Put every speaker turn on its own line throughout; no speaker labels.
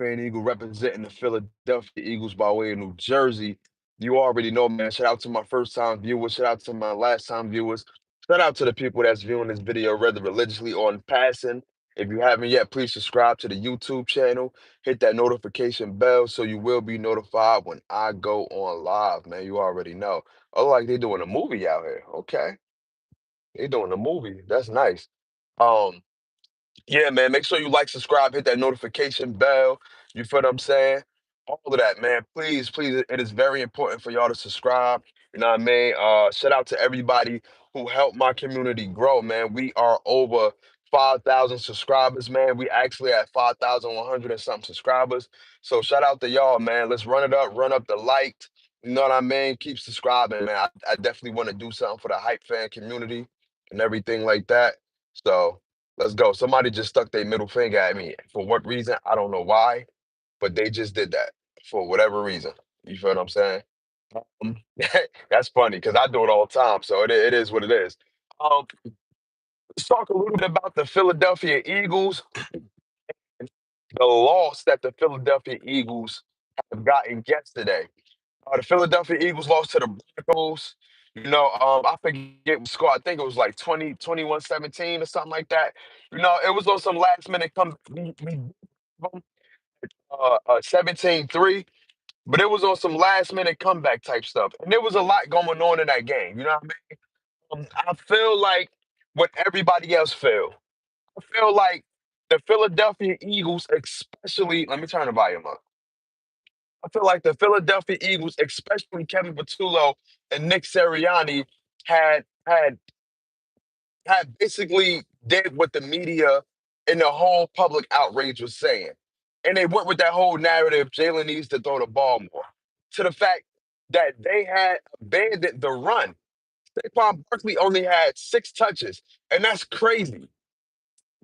fan Eagle representing the Philadelphia Eagles by way of New Jersey. You already know, man. Shout out to my first time viewers. Shout out to my last time viewers. Shout out to the people that's viewing this video, whether religiously or in passing. If you haven't yet, please subscribe to the YouTube channel. Hit that notification bell so you will be notified when I go on live, man. You already know. Oh, like they doing a movie out here. Okay. They doing a movie. That's nice. Um, yeah, man. Make sure you like, subscribe, hit that notification bell. You feel what I'm saying? All of that, man. Please, please. It is very important for y'all to subscribe. You know what I mean? Shout out to everybody who helped my community grow, man. We are over 5,000 subscribers, man. We actually at 5,100 and something subscribers. So shout out to y'all, man. Let's run it up, run up the likes. You know what I mean? Keep subscribing, man. I definitely want to do something for the hype fan community and everything like that. So. Let's go. Somebody just stuck their middle finger at me. For what reason? I don't know why, but they just did that for whatever reason. You feel what I'm saying? Um, that's funny because I do it all the time. So it is what it is. Um, let's talk a little bit about the Philadelphia Eagles, the loss that the Philadelphia Eagles have gotten yesterday. The Philadelphia Eagles lost to the Broncos. I forget what score. I think it was like 21-17 or something like that. It was on some last minute come we 17-3, but it was on some last minute comeback type stuff. And there was a lot going on in that game. You know what I mean? I feel like what everybody else feel. I feel like the Philadelphia Eagles, especially, let me turn the volume up. I feel like the Philadelphia Eagles, especially Kevin Patullo and Nick Sirianni, had basically did what the media and the whole public outrage was saying. And they went with that whole narrative, Jalen needs to throw the ball more. To the fact that they had abandoned the run. Saquon Barkley only had 6 touches, and that's crazy.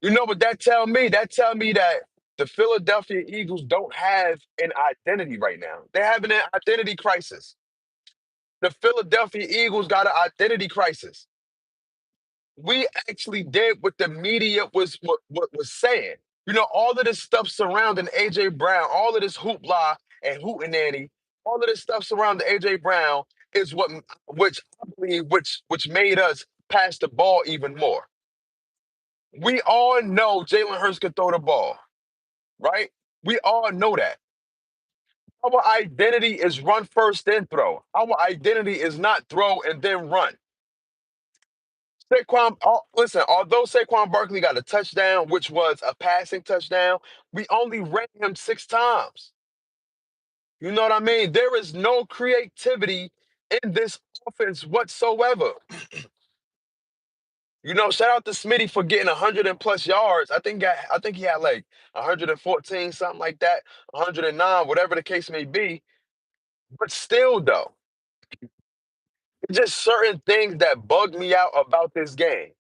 You know what that tell me? That tell me that the Philadelphia Eagles don't have an identity right now. They're having an identity crisis. The Philadelphia Eagles got an identity crisis. We actually did what the media what was saying. All of this stuff surrounding AJ Brown, all of this hoopla and hootenanny, all of this stuff surrounding AJ Brown is which I believe which made us pass the ball even more. We all know Jalen Hurts could throw the ball, right? We all know that. Our identity is run first, then throw. Our identity is not throw and then run. Listen, although Saquon Barkley got a touchdown, which was a passing touchdown, we only ran him 6 times. You know what I mean? There is no creativity in this offense whatsoever. Shout out to Smitty for getting 100 and plus yards. I think he had like 114, something like that, 109, whatever the case may be. But still, though, it's just certain things that bug me out about this game.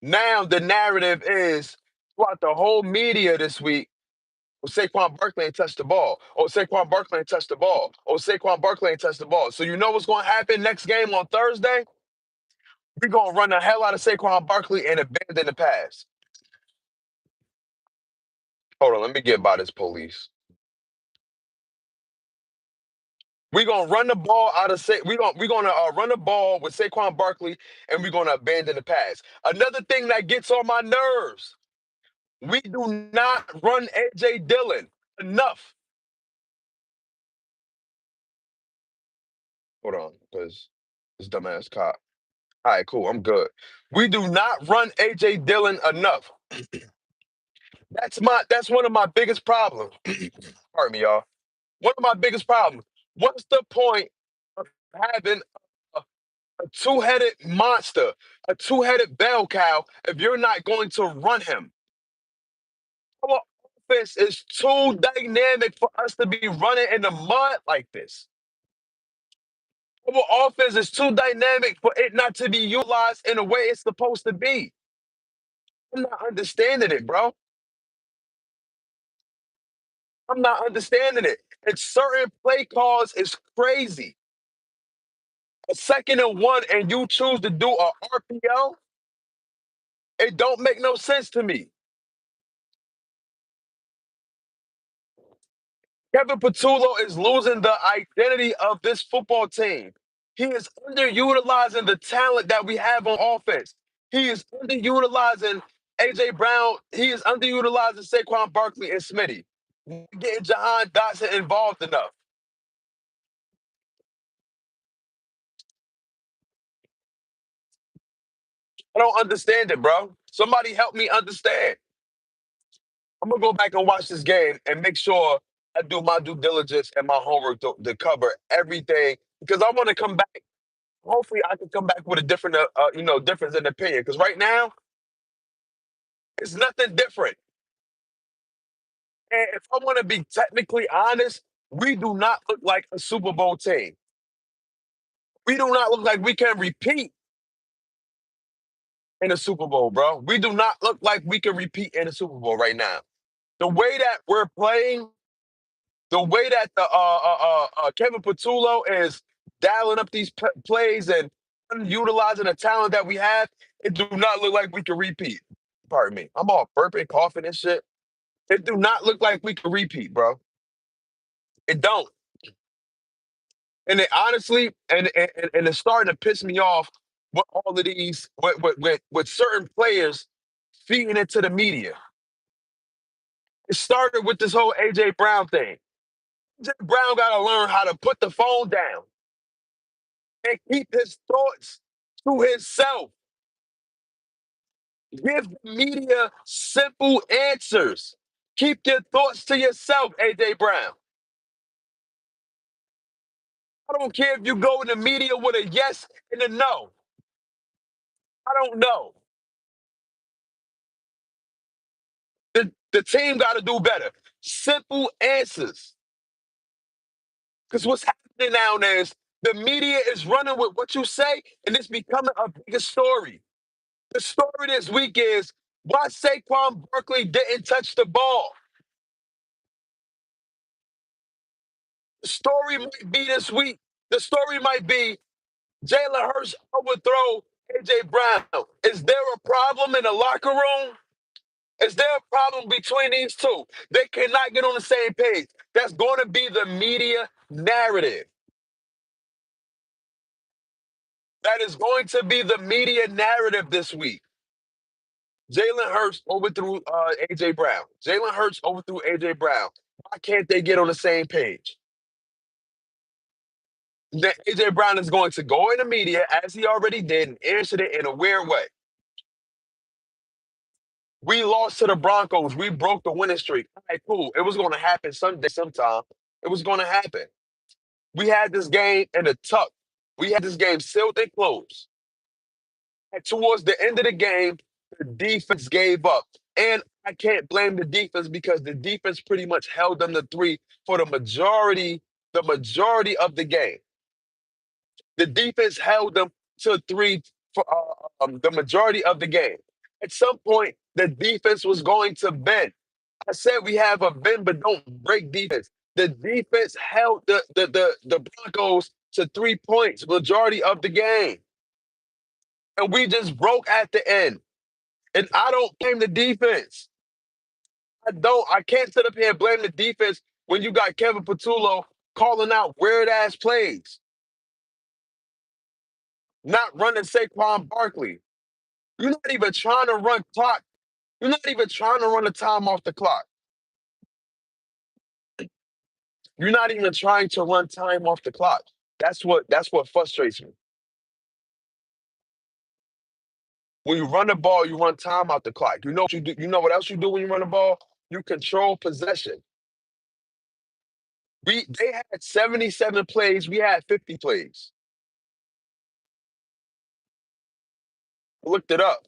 Now the narrative is throughout the whole media this week, oh, Saquon Barkley ain't touched the ball. Oh, Saquon Barkley ain't touched the ball. Oh, Saquon Barkley ain't touched the ball. So you know what's going to happen next game on Thursday? We're going to run the hell out of Saquon Barkley and abandon the pass. Hold on, let me get by this police. We're gonna run the ball out of we're gonna run the ball with Saquon Barkley and we're gonna abandon the pass. Another thing that gets on my nerves, we do not run AJ Dillon enough. Hold on, because this dumbass cop. All right, cool. I'm good. We do not run AJ Dillon enough. That's one of my biggest problems. Pardon me, y'all. One of my biggest problems. What's the point of having a, a two-headed monster, a two-headed bell cow, if you're not going to run him? Our offense is too dynamic for us to be running in the mud like this. Our offense is too dynamic for it not to be utilized in the way it's supposed to be. I'm not understanding it, bro. I'm not understanding it. And certain play calls is crazy. A 2nd and 1 and you choose to do a RPO, it don't make no sense to me. Kevin Patullo is losing the identity of this football team. He is underutilizing the talent that we have on offense. He is underutilizing AJ Brown. He is underutilizing Saquon Barkley and Smitty. Getting Jahan Dotson involved enough. I don't understand it, bro. Somebody help me understand. I'm gonna go back and watch this game and make sure I do my due diligence and my homework to cover everything because I want to come back. Hopefully, I can come back with a different, difference in opinion. Because right now, it's nothing different. And if I want to be technically honest, we do not look like a Super Bowl team. We do not look like we can repeat in a Super Bowl, bro. We do not look like we can repeat in a Super Bowl right now. The way that we're playing, the way that the Kevin Patullo is dialing up these plays and utilizing the talent that we have, it do not look like we can repeat. Pardon me. I'm all burping, coughing and shit. It do not look like we can repeat, bro. It don't. And it honestly, and it's starting to piss me off with all of these, with certain players feeding into the media. It started with this whole AJ Brown thing. AJ Brown got to learn how to put the phone down and keep his thoughts to himself. Give the media simple answers. Keep your thoughts to yourself, AJ Brown. I don't care if you go in the media with a yes and a no. I don't know. The team got to do better. Simple answers. Because what's happening now is the media is running with what you say, and it's becoming a bigger story. The story this week is why Saquon Barkley didn't touch the ball. The story might be this week. The story might be Jalen Hurts overthrow AJ Brown. Is there a problem in the locker room? Is there a problem between these two? They cannot get on the same page. That's going to be the media narrative. That is going to be the media narrative this week. Jalen Hurts overthrew AJ Brown. Jalen Hurts overthrew AJ Brown. Why can't they get on the same page? That AJ Brown is going to go in the media as he already did and answered it in a weird way. We lost to the Broncos. We broke the winning streak. All right, cool. It was going to happen someday, sometime. It was going to happen. We had this game in a tuck. We had this game sealed and closed. And towards the end of the game, the defense gave up. And I can't blame the defense because the defense pretty much held them to three for the majority of the game. The defense held them to three for the majority of the game. At some point, the defense was going to bend. I said we have a bend but don't break defense. The defense held the Broncos to 3 points majority of the game. And we just broke at the end. And I don't blame the defense. I don't. I can't sit up here and blame the defense when you got Kevin Patullo calling out weird ass plays, not running Saquon Barkley. You're not even trying to run clock. You're not even trying to run the time off the clock. You're not even trying to run time off the clock. That's what frustrates me. When you run the ball, you run time out the clock. You know what you do. You know what else you do when you run the ball? You control possession. They had 77 plays. We had 50 plays. I looked it up.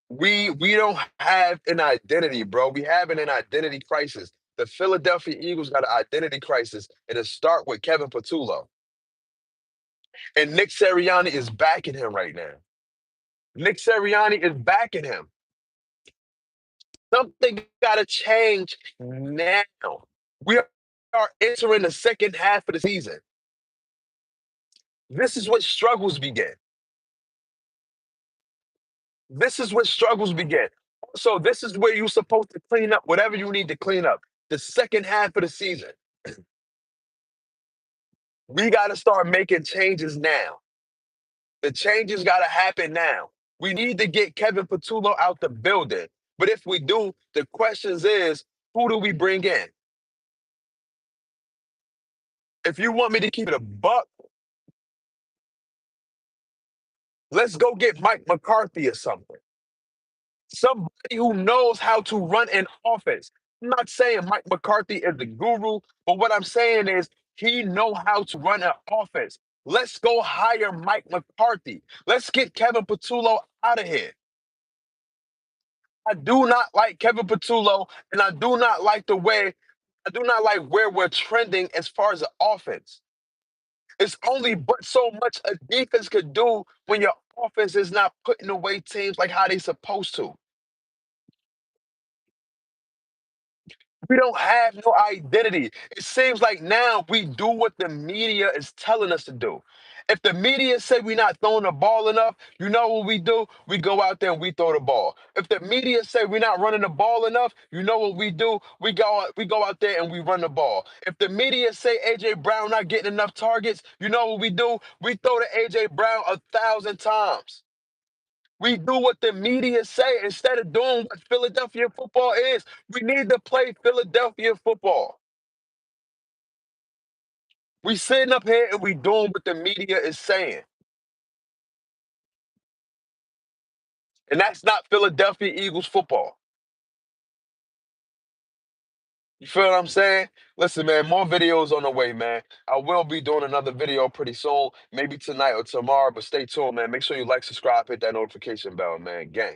We don't have an identity, bro. We having an identity crisis. The Philadelphia Eagles got an identity crisis, and it start with Kevin Patullo. And Nick Sirianni is backing him right now. Nick Sirianni is backing him. Something got to change now. We are entering the second half of the season. This is what struggles begin. This is what struggles begin. So this is where you're supposed to clean up whatever you need to clean up. The second half of the season, we got to start making changes now. The changes got to happen now. We need to get Kevin Patullo out the building. But if we do, the questions is, who do we bring in? If you want me to keep it a buck, let's go get Mike McCarthy or something. Somebody who knows how to run an offense. I'm not saying Mike McCarthy is the guru, but what I'm saying is he know how to run an offense. Let's go hire Mike McCarthy. Let's get Kevin Patullo out of here. I do not like Kevin Patullo, and I do not like where we're trending as far as the offense. It's only but so much a defense could do when your offense is not putting away teams like how they supposed to. We don't have no identity. It seems like now we do what the media is telling us to do. If the media say we're not throwing the ball enough, you know what we do? We go out there and we throw the ball. If the media say we're not running the ball enough, you know what we do? We go out there and we run the ball. If the media say AJ Brown not getting enough targets, you know what we do? We throw to AJ Brown 1,000 times. We do what the media say instead of doing what Philadelphia football is. We need to play Philadelphia football. We sitting up here and we doing what the media is saying. And that's not Philadelphia Eagles football. You feel what I'm saying? Listen, man, more videos on the way, man. I will be doing another video pretty soon, maybe tonight or tomorrow, but stay tuned, man. Make sure you like, subscribe, hit that notification bell, man. Gang.